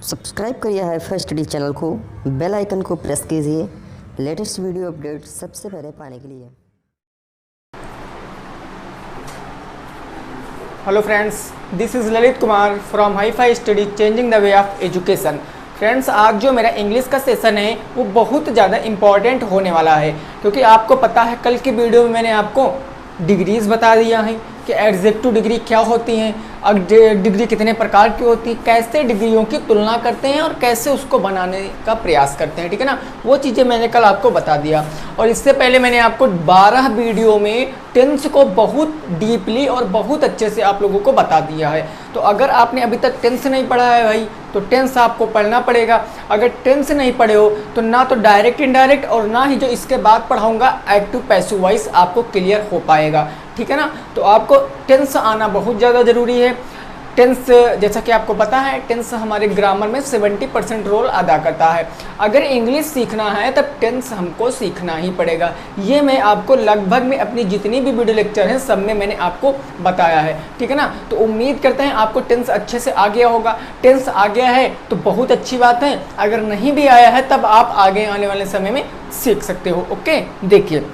Subscribe करिए HiFi study channel को, bell icon को प्रेस कीजिए लेटेस्ट वीडियो अपडेट सबसे पहले पाने के लिए। Hello friends, this is Lalit Kumar from HiFi study changing the way of education. Friends, आज जो मेरा इंग्लिश का सेशन है वो बहुत ज़्यादा इम्पॉर्टेंट होने वाला है, क्योंकि आपको पता है कल की वीडियो में मैंने आपको डिग्रीज़ बता दिया है कि एडजेक्टिव डिग्री क्या होती हैं, डिग्री कितने प्रकार की होती है, कैसे डिग्रियों की तुलना करते हैं और कैसे उसको बनाने का प्रयास करते हैं, ठीक है ना। वो चीज़ें मैंने कल आपको बता दिया। और इससे पहले मैंने आपको 12 वीडियो में टेंस को बहुत डीपली और बहुत अच्छे से आप लोगों को बता दिया है। तो अगर आपने अभी तक टेंस नहीं पढ़ा है भाई, तो टेंस आपको पढ़ना पड़ेगा। अगर टेंस नहीं पढ़े हो तो ना तो डायरेक्ट इनडायरेक्ट और ना ही जो इसके बाद पढ़ाऊँगा एक्टिव पैसिव वॉइस आपको क्लियर हो पाएगा, ठीक है ना। तो आपको टेंस आना बहुत ज़्यादा ज़रूरी है। टेंस, जैसा कि आपको पता है, टेंस हमारे ग्रामर में 70% रोल अदा करता है। अगर इंग्लिश सीखना है तब टेंस हमको सीखना ही पड़ेगा। ये मैं आपको लगभग में अपनी जितनी भी वीडियो लेक्चर हैं सब में मैंने आपको बताया है, ठीक है ना। तो उम्मीद करते हैं आपको टेंस अच्छे से आ गया होगा। टेंस आ गया है तो बहुत अच्छी बात है, अगर नहीं भी आया है तब आप आगे आने वाले समय में सीख सकते हो। ओके, देखिए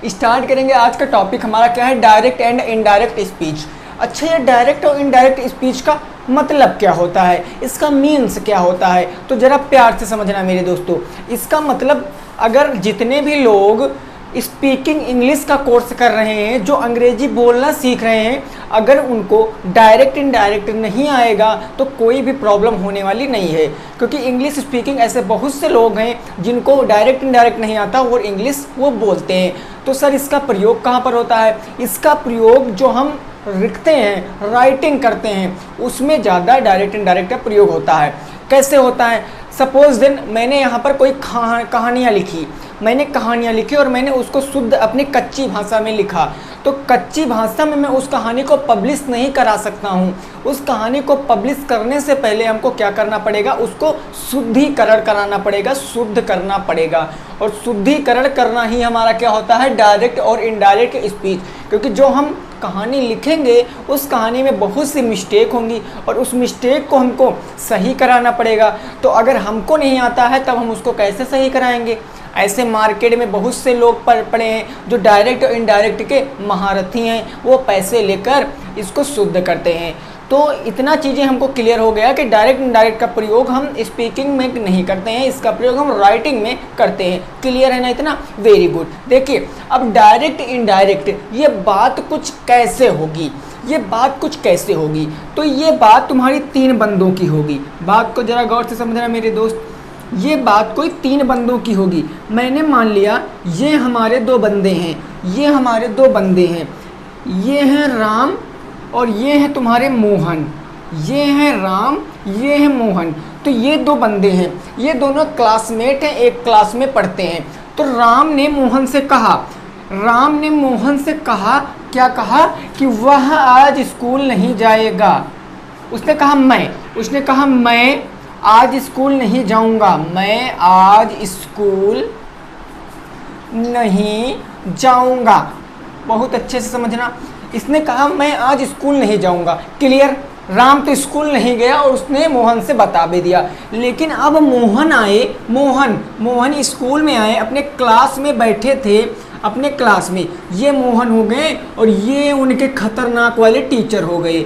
स्टार्ट करेंगे। आज का टॉपिक हमारा क्या है? Direct and indirect speech. अच्छा, ये डायरेक्ट और इनडायरेक्ट स्पीच का मतलब क्या होता है, इसका मीन्स क्या होता है, तो ज़रा प्यार से समझना मेरे दोस्तों। इसका मतलब, अगर जितने भी लोग स्पीकिंग इंग्लिश का कोर्स कर रहे हैं, जो अंग्रेजी बोलना सीख रहे हैं, अगर उनको डायरेक्ट इनडायरेक्ट नहीं आएगा तो कोई भी प्रॉब्लम होने वाली नहीं है। क्योंकि इंग्लिश स्पीकिंग ऐसे बहुत से लोग हैं जिनको डायरेक्ट इनडायरेक्ट नहीं आता और इंग्लिश वो बोलते हैं। तो सर, इसका प्रयोग कहाँ पर होता है? इसका प्रयोग जो हम लिखते हैं, राइटिंग करते हैं, उसमें ज़्यादा डायरेक्ट इनडायरेक्ट का प्रयोग होता है। कैसे होता है? सपोज देन मैंने यहाँ पर कोई कहानियाँ लिखी, और मैंने उसको शुद्ध अपनी कच्ची भाषा में लिखा, तो कच्ची भाषा में मैं उस कहानी को पब्लिश नहीं करा सकता हूँ। उस कहानी को पब्लिश करने से पहले हमको क्या करना पड़ेगा? उसको शुद्धिकरण कराना पड़ेगा, शुद्ध करना पड़ेगा। और शुद्धिकरण करना ही हमारा क्या होता है? डायरेक्ट और इनडायरेक्ट स्पीच। क्योंकि जो हम कहानी लिखेंगे उस कहानी में बहुत सी मिस्टेक होंगी और उस मिस्टेक को हमको सही कराना पड़ेगा। तो अगर हमको नहीं आता है तब हम उसको कैसे सही कराएंगे? ऐसे मार्केट में बहुत से लोग पड़े हैं जो डायरेक्ट और इनडायरेक्ट के महारथी हैं, वो पैसे लेकर इसको शुद्ध करते हैं। तो इतना चीज़ें हमको क्लियर हो गया कि डायरेक्ट इनडायरेक्ट का प्रयोग हम स्पीकिंग में नहीं करते हैं, इसका प्रयोग हम राइटिंग में करते हैं। क्लियर है ना इतना? Very good. देखिए, अब डायरेक्ट इनडायरेक्ट ये बात कुछ कैसे होगी? तो ये बात तुम्हारी 3 बंदों की होगी। बात को ज़रा गौर से समझना मेरे दोस्त। ये बात कोई 3 बंदों की होगी। मैंने मान लिया ये हमारे 2 बंदे हैं, ये हैं राम और ये हैं तुम्हारे मोहन। ये हैं राम, ये हैं मोहन। तो ये 2 बंदे हैं, ये दोनों क्लासमेट हैं, एक क्लास में पढ़ते हैं। तो राम ने मोहन से कहा, क्या कहा? कि वह आज स्कूल नहीं जाएगा। उसने कहा मैं आज स्कूल नहीं जाऊंगा, मैं आज स्कूल नहीं जाऊंगा। बहुत अच्छे से समझना। इसने कहा मैं आज स्कूल नहीं जाऊंगा। क्लियर? राम तो स्कूल नहीं गया और उसने मोहन से बता भी दिया। लेकिन अब मोहन स्कूल में आए, अपने क्लास में बैठे थे, अपने क्लास में ये मोहन हो गए और ये उनके खतरनाक वाले टीचर हो गए,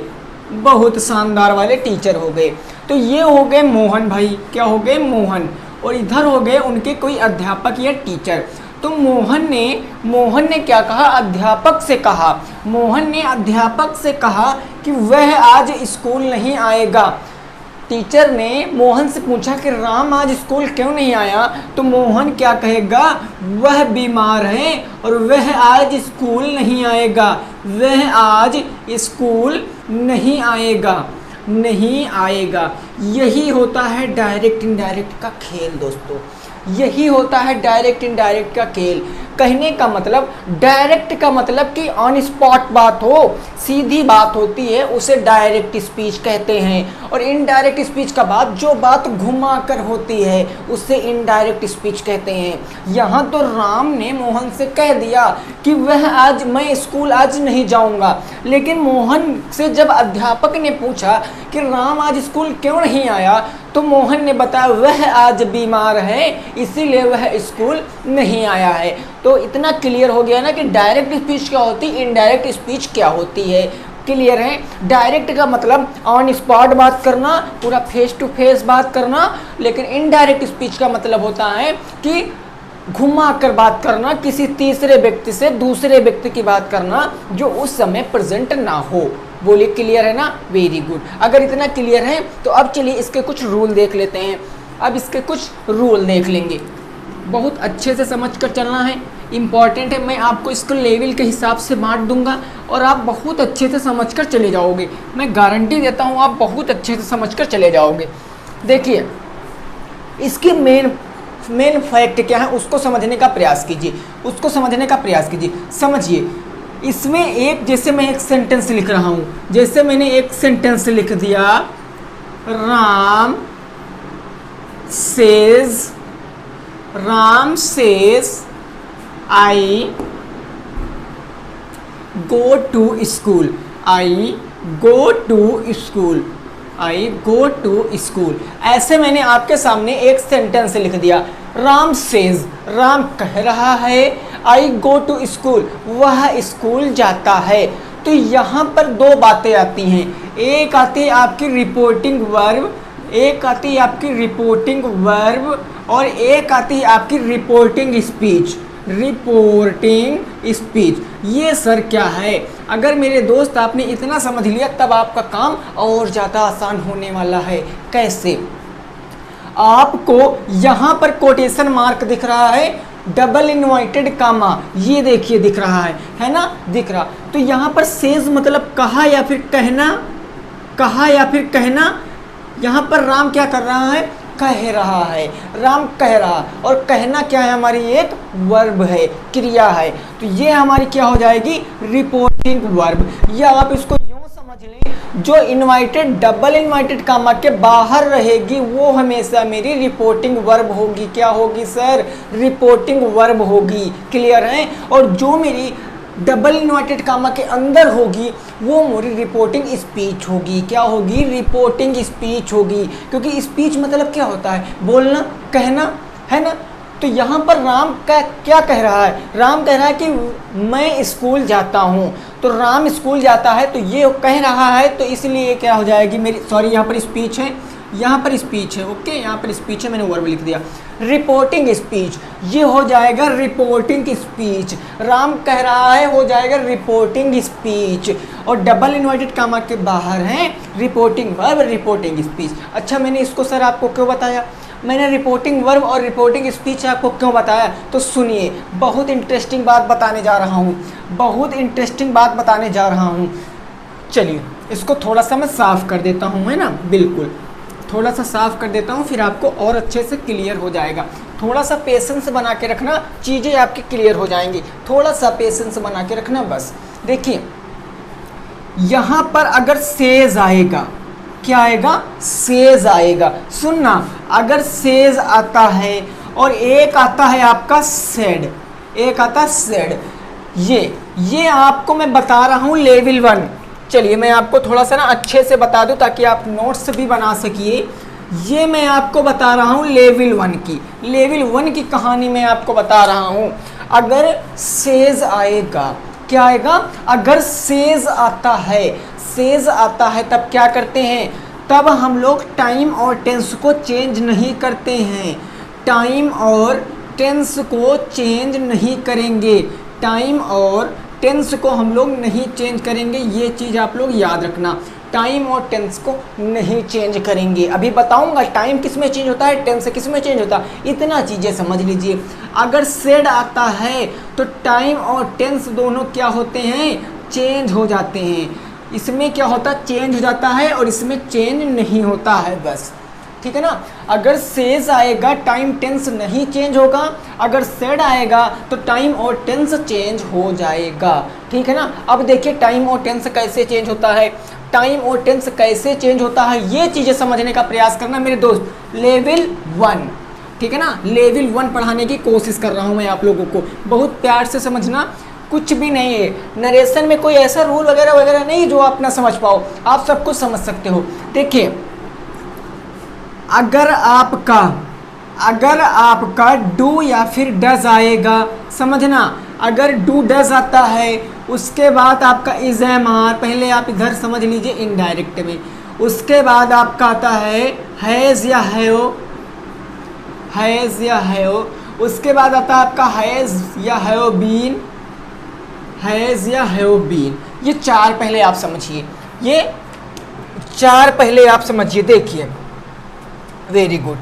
बहुत शानदार वाले टीचर हो गए। तो ये हो गए मोहन भाई, क्या हो गए? मोहन। और इधर हो गए उनके कोई अध्यापक या टीचर। तो मोहन ने क्या कहा? अध्यापक से कहा कि वह आज स्कूल नहीं आएगा। टीचर ने मोहन से पूछा कि राम आज स्कूल क्यों नहीं आया? तो मोहन क्या कहेगा? वह बीमार है और वह आज स्कूल नहीं आएगा। यही होता है डायरेक्ट इनडायरेक्ट का खेल दोस्तों, यही होता है डायरेक्ट इनडायरेक्ट का खेल। कहने का मतलब, डायरेक्ट का मतलब कि ऑन स्पॉट बात हो, सीधी बात होती है, उसे डायरेक्ट स्पीच कहते हैं। और इनडायरेक्ट स्पीच का बात जो बात घुमा कर होती है उससे इनडायरेक्ट स्पीच कहते हैं। यहाँ तो राम ने मोहन से कह दिया कि मैं स्कूल आज नहीं जाऊँगा, लेकिन मोहन से जब अध्यापक ने पूछा कि राम आज स्कूल क्यों नहीं आया, तो मोहन ने बताया वह आज बीमार है इसीलिए वह स्कूल नहीं आया है। तो इतना क्लियर हो गया ना कि डायरेक्ट स्पीच क्या होती है, इनडायरेक्ट स्पीच क्या होती है। क्लियर है। डायरेक्ट का मतलब ऑन स्पॉट बात करना, पूरा फेस टू फेस बात करना, लेकिन इनडायरेक्ट स्पीच का मतलब होता है कि घुमा कर बात करना, किसी तीसरे व्यक्ति से दूसरे व्यक्ति की बात करना जो उस समय प्रेजेंट ना हो। बोलिए क्लियर है ना? Very good. अगर इतना क्लियर है तो अब चलिए इसके कुछ रूल देख लेते हैं। अब इसके कुछ रूल देख लेंगे, बहुत अच्छे से समझ कर चलना है, इम्पॉर्टेंट है। मैं आपको इसको लेवल के हिसाब से बांट दूंगा और आप बहुत अच्छे से समझ कर चले जाओगे। मैं गारंटी देता हूँ आप बहुत अच्छे से समझ कर चले जाओगे। देखिए इसकी मेन फैक्ट क्या है उसको समझने का प्रयास कीजिए, उसको समझने का प्रयास कीजिए। समझिए इसमें एक, जैसे मैं एक सेंटेंस लिख रहा हूँ, जैसे मैंने एक सेंटेंस लिख दिया, Ram says I go to school, I go to school. ऐसे मैंने आपके सामने एक सेंटेंस लिख दिया। राम सेज, राम कह रहा है, आई गो टू स्कूल, वह स्कूल जाता है। तो यहाँ पर दो बातें आती हैं, एक आती है आपकी रिपोर्टिंग वर्ब, एक आती है आपकी रिपोर्टिंग वर्ब और एक आती है आपकी रिपोर्टिंग स्पीच। रिपोर्टिंग स्पीच ये सर क्या है? अगर मेरे दोस्त आपने इतना समझ लिया तब आपका काम और ज़्यादा आसान होने वाला है। कैसे? आपको यहाँ पर कोटेशन मार्क दिख रहा है, डबल इन्वर्टेड कामा, ये देखिए दिख रहा है ना? दिख रहा। तो यहाँ पर सेज मतलब कहा या फिर कहना, कहा या फिर कहना। यहाँ पर राम क्या कर रहा है? कह रहा है, राम कह रहा। और कहना क्या है? हमारी एक वर्ब है, क्रिया है। तो ये हमारी क्या हो जाएगी? Reporting verb. या आप इसको यूं समझ लें, जो इनवाइटेड डबल इनवाइटेड कामा के बाहर रहेगी वो हमेशा मेरी रिपोर्टिंग वर्ब होगी। क्या होगी सर? रिपोर्टिंग वर्ब होगी। क्लियर है? और जो मेरी डबल इन्वर्टेड कामा के अंदर होगी वो मेरी रिपोर्टिंग स्पीच होगी। क्या होगी? रिपोर्टिंग स्पीच होगी। क्योंकि स्पीच मतलब क्या होता है? बोलना, कहना, है ना? तो यहाँ पर राम क्या कह रहा है? राम कह रहा है कि मैं स्कूल जाता हूँ। तो राम स्कूल जाता है तो ये कह रहा है, तो इसलिए क्या हो जाएगी मेरी, सॉरी यहाँ पर स्पीच है, यहाँ पर स्पीच है। ओके, यहाँ पर स्पीच है, मैंने वर्ब लिख दिया। रिपोर्टिंग स्पीच ये हो जाएगा रिपोर्टिंग स्पीच। राम कह रहा है हो जाएगा रिपोर्टिंग स्पीच। और डबल इन्वर्टेड कामा के बाहर है रिपोर्टिंग वर्ब, रिपोर्टिंग स्पीच। अच्छा, मैंने इसको सर आपको क्यों बताया? मैंने रिपोर्टिंग वर्ब और रिपोर्टिंग स्पीच आपको क्यों बताया? तो सुनिए, बहुत इंटरेस्टिंग बात बताने जा रहा हूँ, बहुत इंटरेस्टिंग बात बताने जा रहा हूँ। चलिए इसको थोड़ा सा मैं साफ कर देता हूँ, है ना? बिल्कुल, थोड़ा सा साफ कर देता हूँ, फिर आपको और अच्छे से क्लियर हो जाएगा। थोड़ा सा पेशेंस बना के रखना, चीज़ें आपकी क्लियर हो जाएंगी। थोड़ा सा पेशेंस बना के रखना बस। देखिए यहाँ पर अगर सेज आएगा, क्या आएगा? सेज आएगा। सुनना, अगर सेज आता है और एक आता है आपका सेड, एक आता सेड, ये आपको मैं बता रहा हूँ लेवल 1। चलिए मैं आपको थोड़ा सा ना अच्छे से बता दूं ताकि आप नोट्स भी बना सकिए। ये मैं आपको बता रहा हूँ लेवल 1 की, लेवल 1 की कहानी मैं आपको बता रहा हूँ। अगर सेज आएगा, क्या आएगा? अगर सेज आता है तब क्या करते हैं? तब हम लोग टाइम और टेंस को चेंज नहीं करते हैं। टाइम और टेंस को चेंज नहीं करेंगे, टाइम और टेंस को हम लोग नहीं चेंज करेंगे। ये चीज़ आप लोग याद रखना, टाइम और टेंस को नहीं चेंज करेंगे। अभी बताऊंगा टाइम किस में चेंज होता है, टेंस किस में चेंज होता है, इतना चीज़ें समझ लीजिए। अगर सेड आता है तो टाइम और टेंस दोनों क्या होते हैं? चेंज हो जाते हैं। इसमें क्या होता है? चेंज हो जाता है और इसमें चेंज नहीं होता है, बस। ठीक है ना? अगर सेज आएगा टाइम टेंस नहीं चेंज होगा, अगर सेड आएगा तो टाइम और टेंस चेंज हो जाएगा। ठीक है ना? अब देखिए टाइम और टेंस कैसे चेंज होता है। टाइम और टेंस कैसे चेंज होता है, ये चीज़ें समझने का प्रयास करना मेरे दोस्त। लेवल 1, ठीक है ना, लेवल 1 पढ़ाने की कोशिश कर रहा हूँ मैं आप लोगों को। बहुत प्यार से समझना, कुछ भी नहीं है नरेशन में, कोई ऐसा रूल वगैरह वगैरह नहीं जो आप ना समझ पाओ, आप सब कुछ समझ सकते हो। देखिए, अगर आपका डू या फिर डज आएगा, समझना, अगर डू डज आता है, उसके बाद आपका इज एम आर, पहले आप इधर समझ लीजिए इनडायरेक्ट में, उसके बाद आपका आता है हैज़ या हैव, उसके बाद आता है आपका हैज़ या हैव बीन, ये 4 पहले आप समझिए, ये 4 पहले आप समझिए। देखिए, वेरी गुड।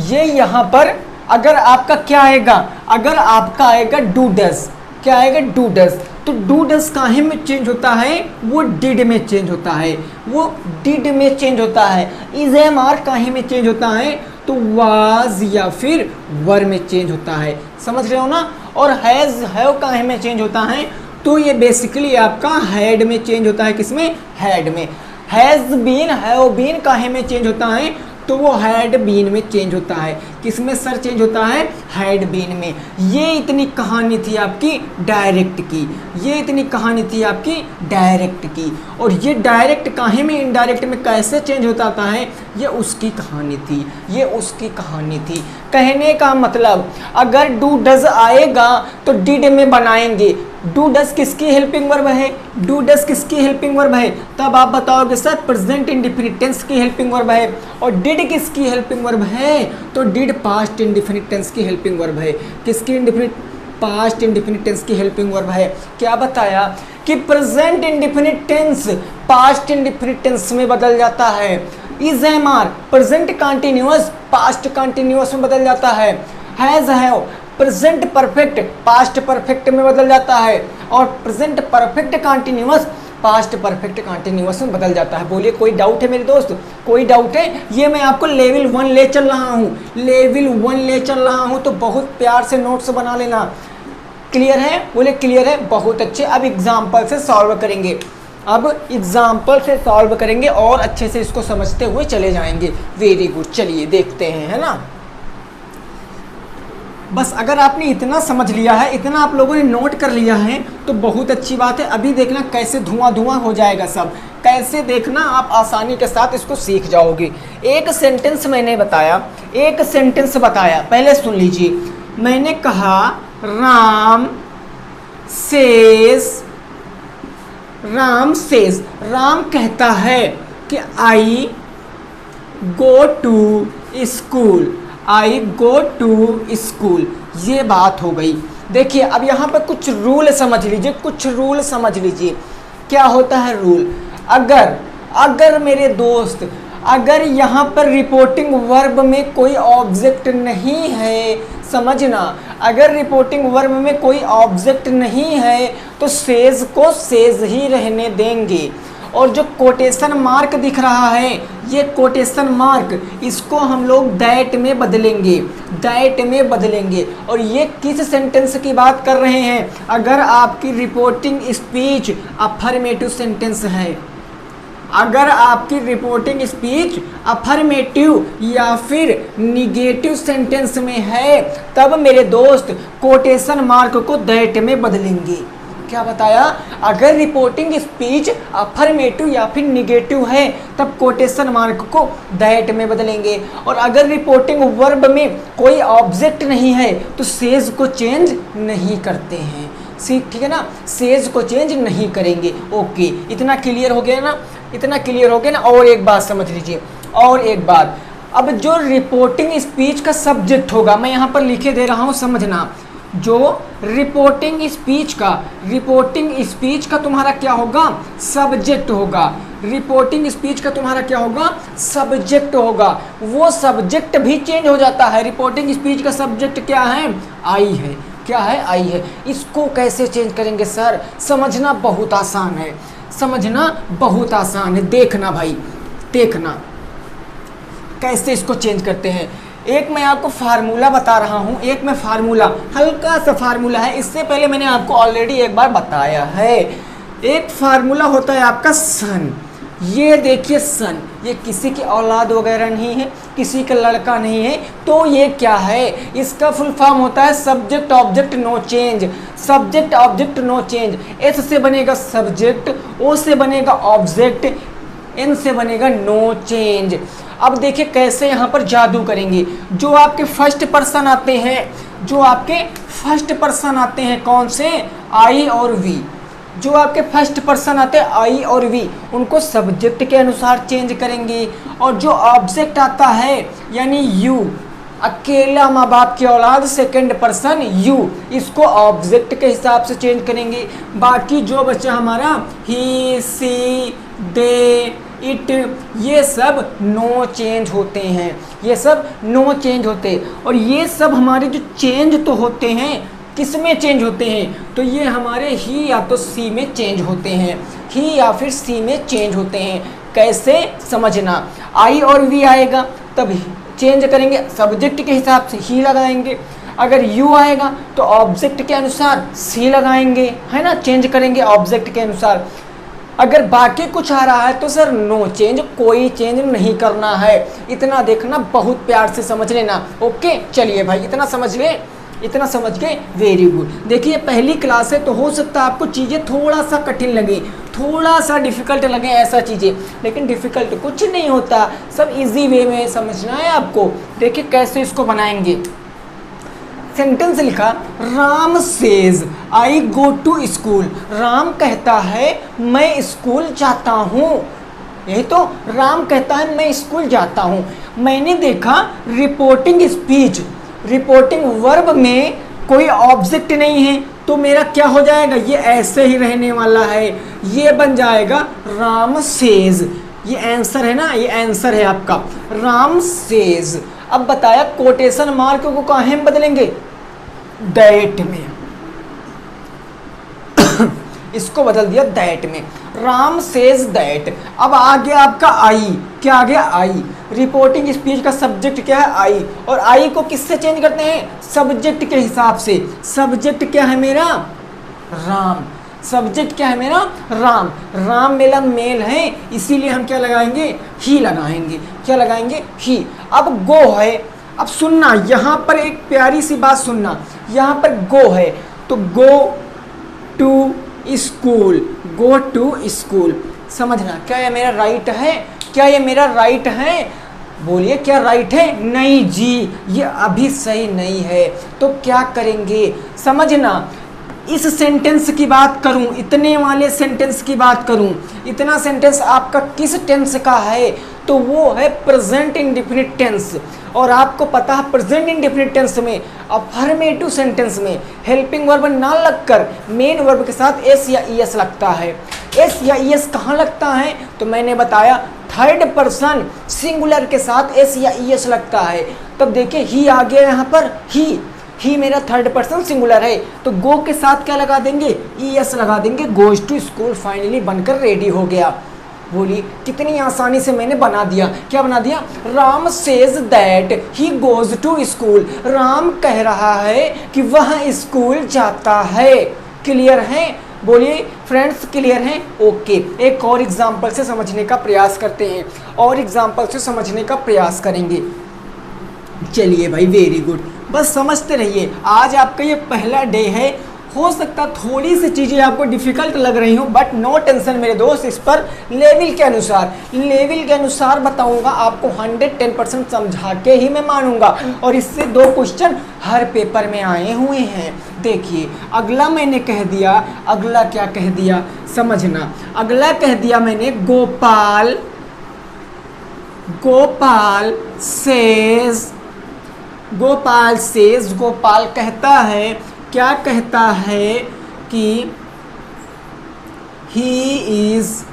ये यहाँ पर अगर आपका क्या आएगा, अगर आपका आएगा डू डज, क्या आएगा, डू डज, तो डू डज काहे में चेंज होता है, वो डिड में चेंज होता है, वो डिड में चेंज होता है। इज एम आर काहे में चेंज होता है, तो वाज या फिर वर में चेंज होता है, समझ रहे हो ना। और हैज़ हैव काहे में चेंज होता है, तो ये बेसिकली आपका हैड में चेंज होता है, किसमें, हैड में। हैज़ बीन हैव बीन काहे में चेंज होता है, तो वो हैड बीन में चेंज होता है, किसमें सर चेंज होता है, हैड बीन में। ये इतनी कहानी थी आपकी डायरेक्ट की, ये इतनी कहानी थी आपकी डायरेक्ट की। और ये डायरेक्ट काहे में इनडायरेक्ट में कैसे चेंज होता है, ये उसकी कहानी थी, ये उसकी कहानी थी। कहने का मतलब, अगर डू डज आएगा तो डिड में बनाएंगे। डू डज किसकी हेल्पिंग वर्ब है, डू डज किसकी हेल्पिंग वर्ब है, तब आप बताओगे सर प्रेजेंट इंडेफिनिट टेंस की हेल्पिंग वर्ब है। और डिड किसकी हेल्पिंग वर्ब है, तो डिड पास्ट इंडेफिनिट टेंस की हेल्पिंग वर्ब है। किसकी इंडेफिनिट, पास्ट इंडेफिनिट टेंस की हेल्पिंग वर्ब है। क्या बताया कि present indefinite tense past indefinite tense में बदल जाता है। Is am are present continuous past continuous में बदल जाता है। Has have present perfect past perfect में बदल जाता है। और present perfect continuous past perfect continuous में बदल जाता है। बोलिए, कोई डाउट है मेरे दोस्त, कोई डाउट है। ये मैं आपको लेवल 1 ले चल रहा हूँ, लेवल 1 ले चल रहा हूँ, तो बहुत प्यार से नोट्स बना लेना। क्लियर है, बोले क्लियर है, बहुत अच्छे। अब एग्जाम्पल से सॉल्व करेंगे, अब एग्जाम्पल से सॉल्व करेंगे और अच्छे से इसको समझते हुए चले जाएंगे। वेरी गुड, चलिए देखते हैं, है ना। बस अगर आपने इतना समझ लिया है, इतना आप लोगों ने नोट कर लिया है, तो बहुत अच्छी बात है। अभी देखना कैसे धुआं धुआं हो जाएगा सब, कैसे देखना आप आसानी के साथ इसको सीख जाओगे। एक सेंटेंस मैंने बताया, एक सेंटेंस बताया, पहले सुन लीजिए। मैंने कहा राम सेज, राम कहता है कि I go to school, I go to school, ये बात हो गई। देखिए, अब यहाँ पर कुछ रूल समझ लीजिए, कुछ रूल समझ लीजिए। क्या होता है रूल, अगर मेरे दोस्त, अगर यहाँ पर रिपोर्टिंग वर्ब में कोई ऑब्जेक्ट नहीं है, समझना, अगर रिपोर्टिंग वर्ब में कोई ऑब्जेक्ट नहीं है तो सेज को सेज ही रहने देंगे। और जो कोटेशन मार्क दिख रहा है, ये कोटेशन मार्क, इसको हम लोग दैट में बदलेंगे, दैट में बदलेंगे। और ये किस सेंटेंस की बात कर रहे हैं, अगर आपकी रिपोर्टिंग स्पीच अफर्मेटिव सेंटेंस है, अगर आपकी रिपोर्टिंग स्पीच अफर्मेटिव या फिर निगेटिव सेंटेंस में है, तब मेरे दोस्त कोटेशन मार्क को दैट में बदलेंगे। क्या बताया, अगर रिपोर्टिंग स्पीच अफर्मेटिव या फिर निगेटिव है, तब कोटेशन मार्क को दैट में बदलेंगे। और अगर रिपोर्टिंग वर्ब में कोई ऑब्जेक्ट नहीं है तो सेज को चेंज नहीं करते हैं। ठीक है ना, सेज को चेंज नहीं करेंगे। ओके, इतना क्लियर हो गया ना, इतना क्लियर हो गया ना। और एक बात समझ लीजिए, और एक बात, अब जो रिपोर्टिंग स्पीच का सब्जेक्ट होगा, मैं यहाँ पर लिखे दे रहा हूँ, समझना। जो रिपोर्टिंग स्पीच का तुम्हारा क्या होगा, सब्जेक्ट होगा। रिपोर्टिंग स्पीच का तुम्हारा क्या होगा, सब्जेक्ट होगा। वो सब्जेक्ट भी चेंज हो जाता है। रिपोर्टिंग स्पीच का सब्जेक्ट क्या है, आई है। क्या है, आई है। इसको कैसे चेंज करेंगे सर, समझना बहुत आसान है, समझना बहुत आसान है। देखना भाई, देखना कैसे इसको चेंज करते हैं। एक मैं आपको फार्मूला बता रहा हूँ, एक मैं फार्मूला, हल्का सा फार्मूला है, इससे पहले मैंने आपको ऑलरेडी एक बार बताया है। एक फार्मूला होता है आपका सन, ये देखिए सन, ये किसी की औलाद वगैरह नहीं है, किसी का लड़का नहीं है, तो ये क्या है, इसका फुल फॉर्म होता है subject object no change. Subject object no change, S से बनेगा सब्जेक्ट, ओ से बनेगा ऑब्जेक्ट, एन से बनेगा नो चेंज। अब देखिए कैसे यहाँ पर जादू करेंगे। जो आपके फर्स्ट पर्सन आते हैं, जो आपके फर्स्ट पर्सन आते हैं, कौन से, आई और वी, जो आपके फर्स्ट पर्सन आते हैं आई और वी, उनको सब्जेक्ट के अनुसार चेंज करेंगे। और जो ऑब्जेक्ट आता है यानी यू, अकेला माँ बाप की औलाद सेकंड पर्सन यू, इसको ऑब्जेक्ट के हिसाब से चेंज करेंगे। बाकी जो बच्चा हमारा ही, सी, दे, इट, ये सब नो चेंज होते हैं, ये सब नो चेंज होते हैं। और ये सब हमारे जो चेंज तो होते हैं, किस में चेंज होते हैं, तो ये हमारे ही या तो सी में चेंज होते हैं, ही या फिर सी में चेंज होते हैं। कैसे समझना, आई और वी आएगा तब चेंज करेंगे, सब्जेक्ट के हिसाब से ही लगाएंगे। अगर यू आएगा तो ऑब्जेक्ट के अनुसार सी लगाएंगे, है ना, चेंज करेंगे ऑब्जेक्ट के अनुसार। अगर बाकी कुछ आ रहा है तो सर नो चेंज, कोई चेंज नहीं करना है। इतना देखना, बहुत प्यार से समझ लेना। ओके, चलिए भाई, इतना समझ गए, इतना समझ गए, वेरी गुड। देखिए पहली क्लास है तो हो सकता है आपको चीज़ें थोड़ा सा कठिन लगे, थोड़ा सा डिफ़िकल्ट लगे ऐसा चीज़ें, लेकिन डिफ़िकल्ट कुछ नहीं होता, सब इजी वे में समझना है आपको। देखिए कैसे इसको बनाएंगे। सेंटेंस लिखा, Ram says I go to school. Ram कहता है मैं स्कूल जाता हूँ, यही तो, राम कहता है मैं स्कूल जाता हूँ। मैंने देखा रिपोर्टिंग स्पीच, रिपोर्टिंग वर्ब में कोई ऑब्जेक्ट नहीं है तो मेरा क्या हो जाएगा, ये ऐसे ही रहने वाला है, ये बन जाएगा राम सेज। ये आंसर है ना, ये आंसर है आपका, राम सेज। अब बताया कोटेशन मार्क को कहाँ में बदलेंगे, दैट में, इसको बदल दिया दैट में, राम सेज दैट। अब आ गया आपका आई, क्या आ गया, आई। रिपोर्टिंग स्पीच का सब्जेक्ट क्या है, आई, और आई को किससे चेंज करते हैं, सब्जेक्ट के हिसाब से। सब्जेक्ट क्या है मेरा, राम, सब्जेक्ट क्या है मेरा, राम। राम मेरा मेल है, इसीलिए हम क्या लगाएंगे, ही लगाएंगे। क्या लगाएंगे, ही। अब गो है, अब सुनना, यहाँ पर एक प्यारी सी बात सुनना, यहाँ पर गो है तो go to school, go to school. समझना, क्या ये मेरा राइट है, क्या ये मेरा राइट है, बोलिए क्या राइट है, नहीं जी, ये अभी सही नहीं है। तो क्या करेंगे, समझना। इस सेंटेंस की बात करूं, इतने वाले सेंटेंस की बात करूं, इतना सेंटेंस आपका किस टेंस का है, तो वो है प्रेजेंट इंडेफिनिट टेंस। और आपको पता है प्रेजेंट इंडेफिनिट टेंस में, अफर्मेटिव सेंटेंस में हेल्पिंग वर्ब ना लगकर मेन वर्ब के साथ एस या ईएस लगता है। एस या ईएस कहाँ लगता है, तो मैंने बताया थर्ड पर्सन सिंगुलर के साथ एस या ईएस लगता है। तब देखिए ही आ गया यहाँ पर, ही मेरा थर्ड पर्सन सिंगुलर है, तो गो के साथ क्या लगा देंगे, ईएस लगा देंगे, गोज टू स्कूल फाइनली बनकर रेडी हो गया। बोली कितनी आसानी से मैंने बना दिया, क्या बना दिया, Ram says that he goes to school. Ram कह रहा है कि वह स्कूल जाता है। क्लियर है, बोलिए फ्रेंड्स क्लियर है, ओके। एक और एग्जाम्पल से समझने का प्रयास करते हैं, और एग्जाम्पल से समझने का प्रयास करेंगे। चलिए भाई, वेरी गुड, बस समझते रहिए। आज आपका ये पहला डे है, हो सकता थोड़ी सी चीज़ें आपको डिफ़िकल्ट लग रही हो, बट नो टेंशन मेरे दोस्त, इस पर लेवल के अनुसार बताऊंगा आपको, 110% समझा के ही मैं मानूंगा। और इससे 2 क्वेश्चन हर पेपर में आए हुए हैं। देखिए अगला मैंने कह दिया, अगला क्या कह दिया समझना, अगला कह दिया मैंने गोपाल सेज, गोपाल कहता है, क्या कहता है कि ही इज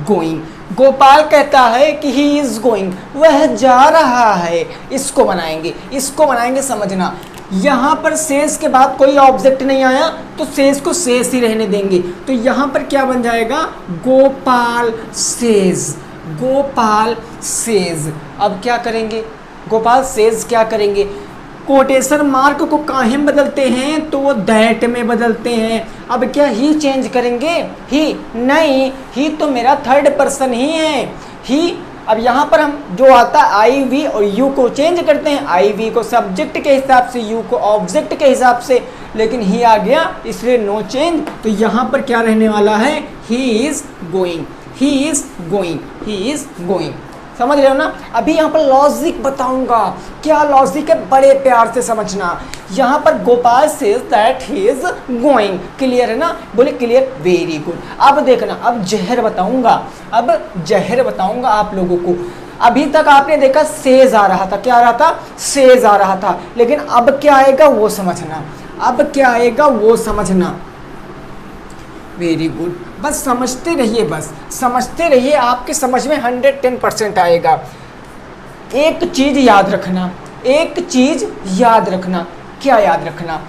गोइंग। गोपाल कहता है कि ही इज गोइंग, वह जा रहा है। इसको बनाएंगे समझना। यहाँ पर सेज के बाद कोई ऑब्जेक्ट नहीं आया तो सेज को सेज ही रहने देंगे, तो यहाँ पर क्या बन जाएगा, गोपाल सेज। अब क्या करेंगे, गोपाल सेज क्या करेंगे, कोटेशन मार्क को काहे में बदलते हैं, तो वो दैट में बदलते हैं। अब क्या ही चेंज करेंगे, ही नहीं, ही तो मेरा थर्ड पर्सन ही है, ही। अब यहाँ पर हम जो आता है आई वी और यू को चेंज करते हैं, आई वी को सब्जेक्ट के हिसाब से, यू को ऑब्जेक्ट के हिसाब से, लेकिन ही आ गया इसलिए नो चेंज। तो यहाँ पर क्या रहने वाला है, he is going, he is going, he is going. समझ रहे हो ना। अभी यहाँ पर लॉजिक बताऊंगा, क्या लॉजिक है बड़े प्यार से समझना। यहाँ पर Gopal says that he is going, clear है ना, बोले क्लियर, वेरी गुड। अब देखना, अब जहर बताऊंगा, अब जहर बताऊंगा आप लोगों को। अभी तक आपने देखा सेज आ रहा था, क्या आ रहा था, सेज आ रहा था, लेकिन अब क्या आएगा वो समझना, अब क्या आएगा वो समझना। वेरी गुड, बस समझते रहिए, बस समझते रहिए, आपके समझ में 110% आएगा। एक चीज याद रखना, एक चीज याद रखना, क्या याद रखना,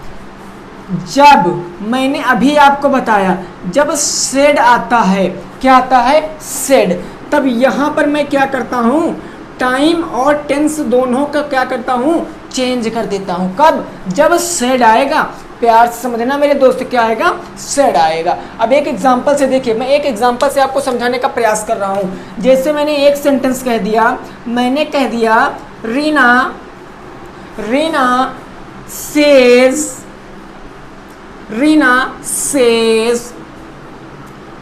जब मैंने अभी आपको बताया जब सेड आता है, क्या आता है, सेड, तब यहां पर मैं क्या करता हूं, टाइम और टेंस दोनों का क्या करता हूं, चेंज कर देता हूं। कब, जब सेड आएगा, प्यार से समझना मेरे दोस्त, क्या आएगा, सेड आएगा। अब एक एग्जांपल से देखिए, मैं एक एग्जांपल से आपको समझाने का प्रयास कर रहा हूं। जैसे मैंने एक सेंटेंस कह दिया, मैंने कह दिया Reena, Reena says, Reena says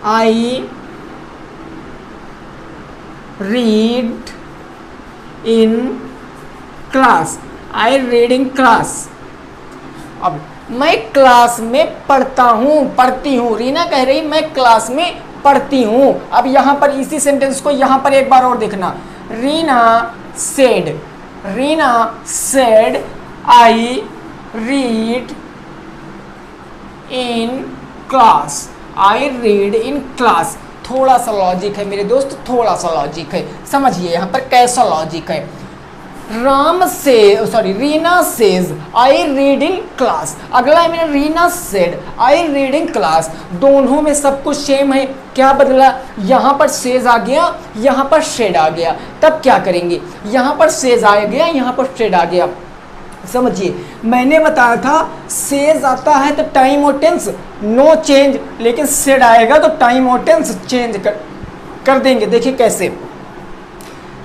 I read in class, I read in class. अब मैं क्लास में पढ़ता हूँ, पढ़ती हूँ, रीना कह रही मैं क्लास में पढ़ती हूँ। अब यहाँ पर इसी सेंटेंस को यहाँ पर एक बार और देखना, Reena said, Reena said I read in class, I read in class. थोड़ा सा लॉजिक है मेरे दोस्त, थोड़ा सा लॉजिक है, समझिए यहाँ पर कैसा लॉजिक है। राम से, sorry, Reena says I read in class, अगला है मेरा Reena said I read in class. दोनों में सब कुछ सेम है, क्या बदला, यहाँ पर सेज आ गया, यहाँ पर शेड आ गया। तब क्या करेंगे, यहाँ पर सेज आ गया, यहाँ पर शेड आ गया। समझिए, मैंने बताया था सेज आता है तो टाइम और टेंस नो चेंज, लेकिन सेड आएगा तो टाइम और टेंस चेंज कर देंगे। देखिए कैसे,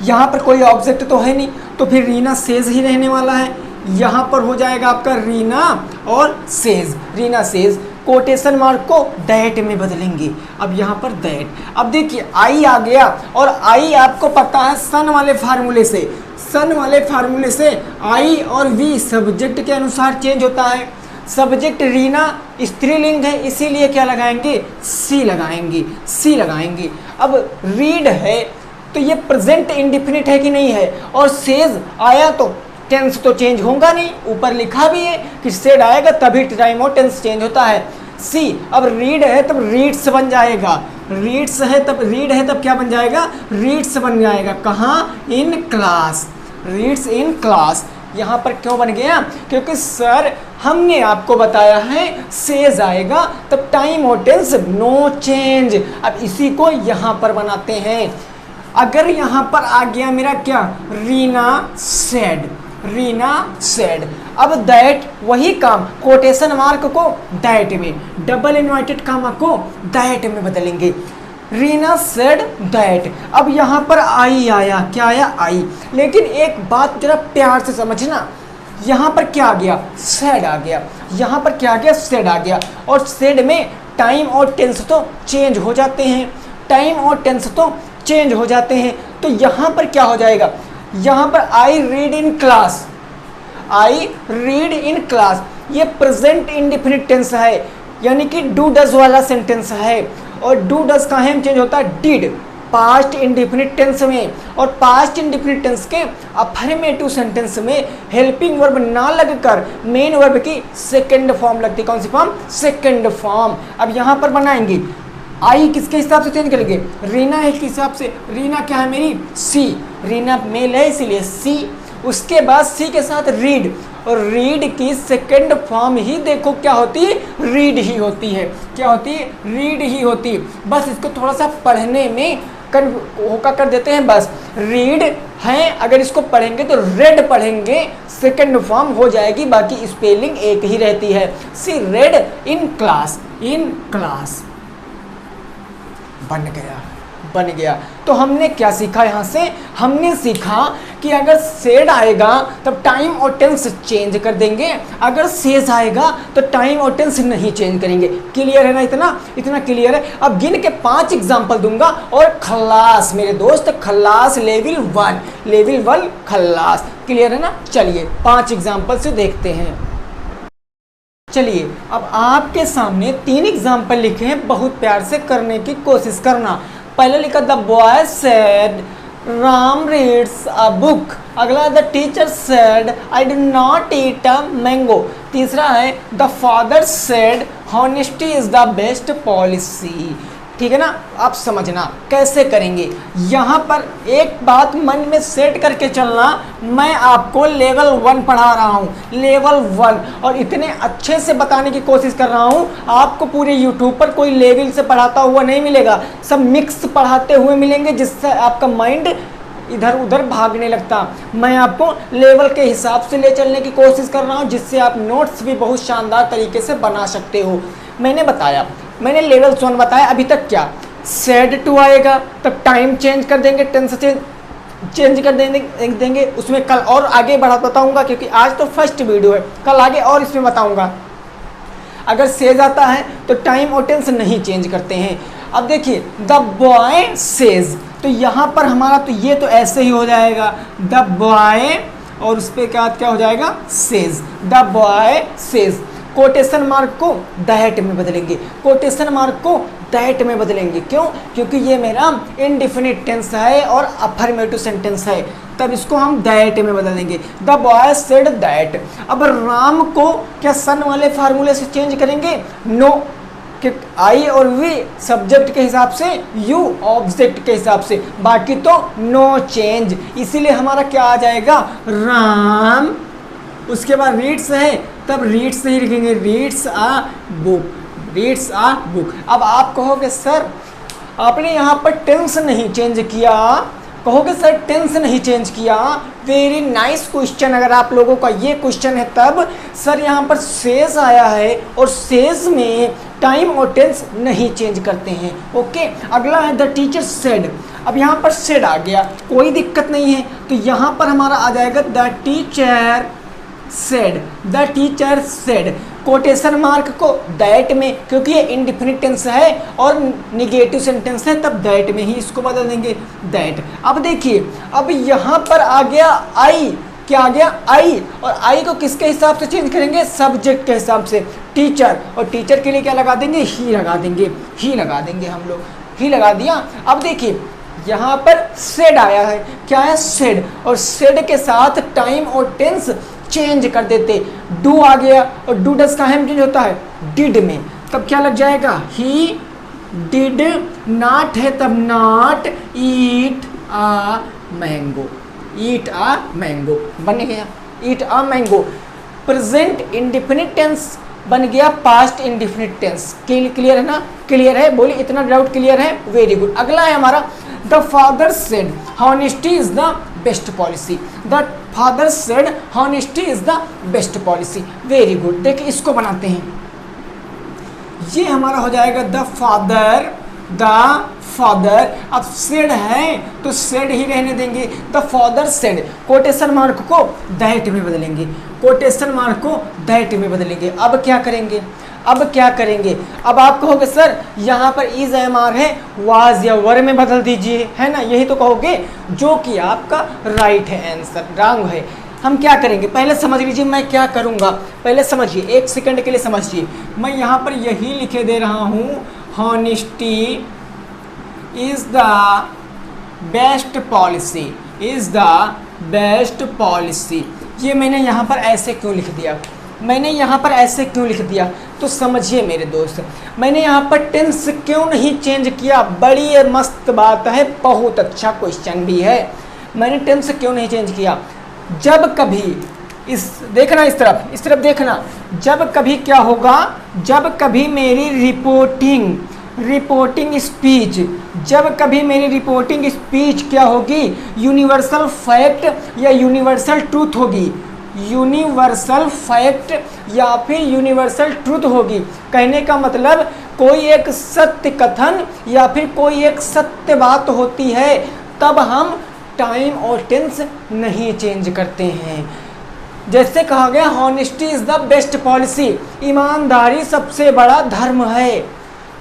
यहाँ पर कोई ऑब्जेक्ट तो है नहीं, तो फिर रीना सेज ही रहने वाला है। यहाँ पर हो जाएगा आपका रीना और says, Reena says. Quotation mark को दैट में बदलेंगे। अब यहाँ पर दैट, अब देखिए आई आ गया, और आई आपको पता है सन वाले फार्मूले से, सन वाले फार्मूले से आई और वी सब्जेक्ट के अनुसार चेंज होता है। सब्जेक्ट रीना स्त्रीलिंग है, इसीलिए क्या लगाएंगे, सी लगाएंगे, सी लगाएंगे। अब रीड है तो ये प्रेजेंट इंडिफिनिट है कि नहीं है, और सेज आया तो टेंस तो चेंज होगा नहीं, ऊपर लिखा भी है कि सेड आएगा तभी टाइम और टेंस चेंज होता है। सी, अब रीड है तब रीड्स बन जाएगा, रीड्स है तब, रीड है तब क्या बन जाएगा, रीड्स बन जाएगा। कहाँ, in class, reads in class. यहाँ पर क्यों बन गया, क्योंकि सर हमने आपको बताया है सेज आएगा तब टाइम और टेंस नो चेंज। अब इसी को यहाँ पर बनाते हैं। अगर यहाँ पर आ गया मेरा क्या, रीना सेड, रीना सेड। अब दैट वही काम, कोटेशन मार्क को दैट में, डबल इन्वर्टेड कामा को दैट में बदलेंगे। Reena said that. अब यहाँ पर आई आया, क्या आया, आई। लेकिन एक बात जरा प्यार से समझना, यहाँ पर क्या आ गया, सेड आ गया, यहाँ पर क्या आ गया, सेड आ गया। और सेड में टाइम और टेंस तो चेंज हो जाते हैं, टाइम और टेंस तो चेंज हो जाते हैं। तो यहाँ पर क्या हो जाएगा, यहाँ पर I read in class, I read in class, ये प्रेजेंट इंडिफिनिट टेंस है, यानी कि डू डज वाला सेंटेंस है। और डू डज का है चेंज होता है डिड, पास्ट इंडिफिनिट टेंस में। और पास्ट इंडिफिनिट टेंस के अफर्मेटिव सेंटेंस में हेल्पिंग वर्ब ना लगकर मेन वर्ब की सेकंड फॉर्म लगती है। कौन सी फॉर्म, सेकंड फॉर्म। अब यहाँ पर बनाएंगे, आई किसके हिसाब से चेंज करेंगे, रीना है के हिसाब से। रीना क्या है मेरी, सी, रीना मेल है इसीलिए सी। उसके बाद सी के साथ रीड, और रीड की सेकंड फॉर्म ही देखो क्या होती है, रीड ही होती है। क्या होती है, रीड ही होती है। बस इसको थोड़ा सा पढ़ने में होका कर देते हैं, बस रीड हैं, अगर इसको पढ़ेंगे तो रेड पढ़ेंगे, सेकंड फॉर्म हो जाएगी, बाकी स्पेलिंग एक ही रहती है। She read in class, in class बन गया। तो हमने क्या सीखा यहाँ से? हमने सीखा कि अगर सेड आएगा तब टाइम और टेंस चेंज कर देंगे, अगर सेज आएगा तो टाइम और टेंस नहीं चेंज करेंगे। क्लियर है ना? इतना क्लियर है। अब गिन के 5 एग्जाम्पल दूंगा और खल्लास मेरे दोस्त, खल्लास लेवल 1 खल्लास। क्लियर है ना? चलिए 5 एग्जाम्पल से देखते हैं। चलिए अब आपके सामने 3 एग्जाम्पल लिखे हैं, बहुत प्यार से करने की कोशिश करना। पहले लिखा the boy said Ram reads a book, अगला the teacher said I did not eat a mango, तीसरा है the father said honesty is the best policy. ठीक है ना? आप समझना कैसे करेंगे। यहाँ पर एक बात मन में सेट करके चलना, मैं आपको लेवल 1 पढ़ा रहा हूँ, लेवल 1, और इतने अच्छे से बताने की कोशिश कर रहा हूँ। आपको पूरे यूट्यूब पर कोई लेवल से पढ़ाता हुआ नहीं मिलेगा, सब मिक्स पढ़ाते हुए मिलेंगे, जिससे आपका माइंड इधर उधर भागने लगता। मैं आपको लेवल के हिसाब से ले चलने की कोशिश कर रहा हूँ, जिससे आप नोट्स भी बहुत शानदार तरीके से बना सकते हो। मैंने लेवल 1 बताया। अभी तक क्या सेड टू आएगा तब टाइम चेंज कर देंगे, टेंस चेंज कर देंगे उसमें कल और आगे बढ़ा बताऊंगा, क्योंकि आज तो फर्स्ट वीडियो है, कल आगे और इसमें बताऊंगा। अगर सेज आता है तो टाइम और टेंस नहीं चेंज करते हैं। अब देखिए द बॉय सेज, तो यहाँ पर हमारा तो ये तो ऐसे ही हो जाएगा द बॉय, और उस पर क्या हो जाएगा says, the boy says. Quotation mark को दैट में बदलेंगे, कोटेशन मार्क को दैट में बदलेंगे। क्यों? क्योंकि ये मेरा इनडिफिनिट टेंस है और अफर्मेटिव सेंटेंस है, तब इसको हम दैट में बदल देंगे। The boy said that. अब राम को क्या सन वाले फार्मूले से चेंज करेंगे? नो, कि आई और वी सब्जेक्ट के हिसाब से, यू ऑब्जेक्ट के हिसाब से, बाकी तो नो चेंज। इसीलिए हमारा क्या आ जाएगा? राम, उसके बाद रीड्स है तब रीड्स नहीं लिखेंगे, रीड्स आ बुक, रीड्स आ बुक। अब आप कहोगे सर आपने यहाँ पर टेंस नहीं चेंज किया, कहोगे सर टेंस नहीं चेंज किया। Very nice question. अगर आप लोगों का ये क्वेश्चन है तब सर यहाँ पर सेज आया है और सेज में टाइम और टेंस नहीं चेंज करते हैं। ओके, अगला है द टीचर सेड। अब यहाँ पर सेड आ गया, कोई दिक्कत नहीं है, तो यहाँ पर हमारा आ जाएगा the teacher said, the teacher said. Quotation mark को दैट में, क्योंकि ये इंडिफिनिट टेंस है और निगेटिव सेंटेंस है, तब दैट में ही इसको बदल देंगे, दैट। अब देखिए अब यहाँ पर आ गया आई, क्या आ गया? आई, और आई को किसके हिसाब से चेंज करेंगे? सब्जेक्ट के हिसाब से, टीचर, और टीचर के लिए क्या लगा देंगे? ही लगा देंगे, ही लगा देंगे हम लोग, ही लगा दिया। अब देखिए यहाँ पर सेड आया है, क्या है? सेड, और सेड के साथ टाइम और टेंस चेंज कर देते। डू आ गया, और डू डस का हम चेंज होता है डिड में, तब क्या लग जाएगा? ही डिड नॉट है तब not eat a mango, eat a mango बन गया, eat a mango. Present indefinite tense बन गया पास्ट इंडिफिनिट टेंस। क्लियर है ना? क्लियर है? बोलिए इतना डाउट क्लियर है? Very good. अगला है हमारा the father said honesty is the best policy, the father said honesty is the best policy. Very good. देखिए इसको बनाते हैं, ये हमारा हो जाएगा द फादर, द फादर। अब सेड है तो सेड ही रहने देंगे, the father said. Quotation mark को दैट में बदलेंगे, कोटेशन मार्क को दैट में बदलेंगे। अब क्या करेंगे? अब आप कहोगे सर यहाँ पर इज एम आर है, वाज या वर में बदल दीजिए, है ना? यही तो कहोगे, जो कि आपका राइट है आंसर, रॉन्ग है। हम क्या करेंगे? पहले समझ लीजिए मैं क्या करूँगा, पहले समझिए, 1 सेकंड के लिए समझिए। मैं यहाँ पर यही लिखे दे रहा हूँ, honesty is the best policy, is the best policy. ये मैंने यहाँ पर ऐसे क्यों लिख दिया? तो समझिए मेरे दोस्त, मैंने यहाँ पर टेंस क्यों नहीं चेंज किया? बड़ी मस्त बात है, बहुत अच्छा क्वेश्चन भी है। मैंने टेंस क्यों नहीं चेंज किया? जब कभी देखना इस तरफ देखना, जब कभी क्या होगा? जब कभी मेरी रिपोर्टिंग रिपोर्टिंग स्पीच, जब कभी मेरी रिपोर्टिंग स्पीच क्या होगी, यूनिवर्सल फैक्ट या यूनिवर्सल ट्रूथ होगी, यूनिवर्सल फैक्ट या फिर यूनिवर्सल ट्रूथ होगी। कहने का मतलब कोई एक सत्य कथन या फिर कोई एक सत्य बात होती है, तब हम टाइम और टेंस नहीं चेंज करते हैं। जैसे कहा गया honesty is the best policy, ईमानदारी सबसे बड़ा धर्म है।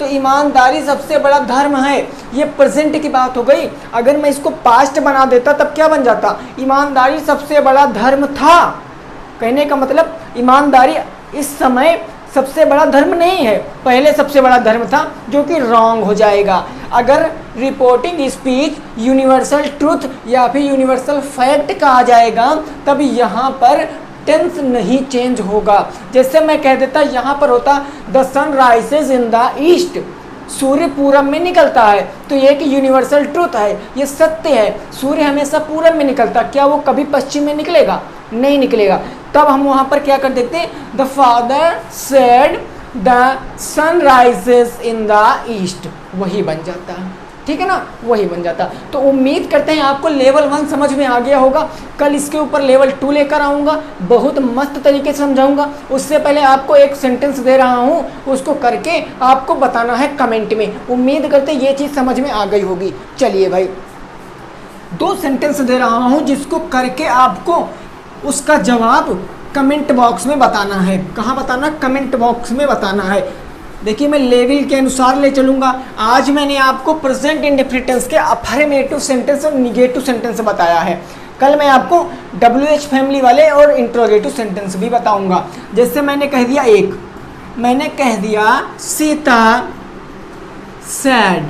तो ईमानदारी सबसे बड़ा धर्म है, ये प्रेजेंट की बात हो गई। अगर मैं इसको पास्ट बना देता तब क्या बन जाता, ईमानदारी सबसे बड़ा धर्म था। कहने का मतलब ईमानदारी इस समय सबसे बड़ा धर्म नहीं है, पहले सबसे बड़ा धर्म था, जो कि रॉन्ग हो जाएगा। अगर रिपोर्टिंग स्पीच यूनिवर्सल ट्रूथ या फिर यूनिवर्सल फैक्ट कहा जाएगा तब यहाँ पर टेंस नहीं चेंज होगा। जैसे मैं कह देता यहाँ पर होता the sun rises in the east, सूर्य पूरब में निकलता है, तो ये एक यूनिवर्सल ट्रूथ है, ये सत्य है, सूर्य हमेशा पूरब में निकलता, क्या वो कभी पश्चिम में निकलेगा, नहीं निकलेगा। तब हम वहाँ पर क्या कर देते हैं, the father said the sun rises in the east, वही बन जाता है, ठीक है ना, वही बन जाता। तो उम्मीद करते हैं आपको लेवल 1 समझ में आ गया होगा। कल इसके ऊपर लेवल 2 लेकर आऊँगा, बहुत मस्त तरीके से समझाऊंगा। उससे पहले आपको एक सेंटेंस दे रहा हूँ, उसको करके आपको बताना है कमेंट में। उम्मीद करते ये चीज़ समझ में आ गई होगी। चलिए भाई, 2 सेंटेंस दे रहा हूँ जिसको करके आपको उसका जवाब कमेंट बॉक्स में बताना है। कहाँ बताना, कमेंट बॉक्स में बताना है। देखिए मैं लेवल के अनुसार ले चलूँगा। आज मैंने आपको प्रेजेंट इंडेफिनिट के अफर्मेटिव सेंटेंस और निगेटिव सेंटेंस बताया है। कल मैं आपको WH फैमिली वाले और इंट्रोगेटिव सेंटेंस भी बताऊँगा। जैसे मैंने कह दिया मैंने कह दिया Sita said,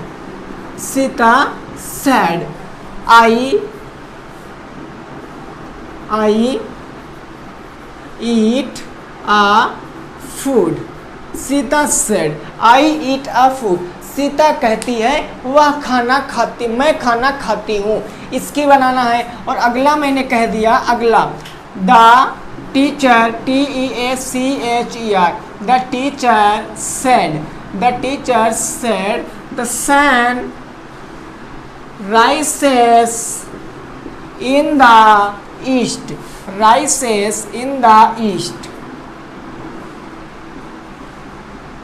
Sita said, I eat a food. Sita said I eat a food, Sita कहती है वह खाना खाती, मैं खाना खाती हूँ, इसकी बनाना है। और अगला मैंने कह दिया, अगला the teacher TEACHER, the teacher said, the teacher said the sun rises in the east, rises in the east.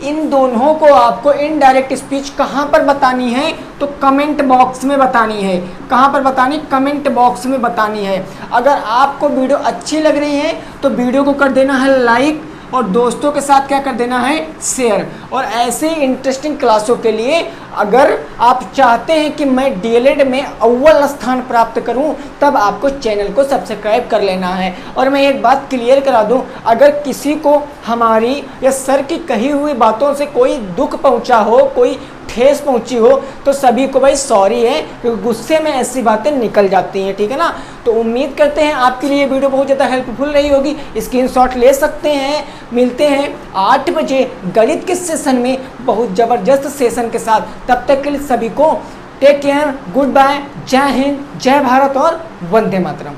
इन दोनों को आपको इनडायरेक्ट स्पीच कहाँ पर बतानी है, तो कमेंट बॉक्स में बतानी है। कहाँ पर बतानी, कमेंट बॉक्स में बतानी है। अगर आपको वीडियो अच्छी लग रही है तो वीडियो को कर देना है लाइक, और दोस्तों के साथ क्या कर देना है, शेयर। और ऐसे इंटरेस्टिंग क्लासों के लिए अगर आप चाहते हैं कि मैं DLED में अव्वल स्थान प्राप्त करूं, तब आपको चैनल को सब्सक्राइब कर लेना है। और मैं एक बात क्लियर करा दूं, अगर किसी को हमारी या सर की कही हुई बातों से कोई दुख पहुंचा हो, कोई ठेस पहुंची हो, तो सभी को भाई सॉरी है, क्योंकि गुस्से में ऐसी बातें निकल जाती हैं, ठीक है ना। तो उम्मीद करते हैं आपके लिए वीडियो बहुत ज़्यादा हेल्पफुल रही होगी। स्क्रीनशॉट ले सकते हैं। मिलते हैं 8 बजे गणित के सेशन में, बहुत ज़बरदस्त सेशन के साथ। तब तक के लिए सभी को टेक केयर, गुड बाय, जय हिंद, जय भारत और वंदे मातरम।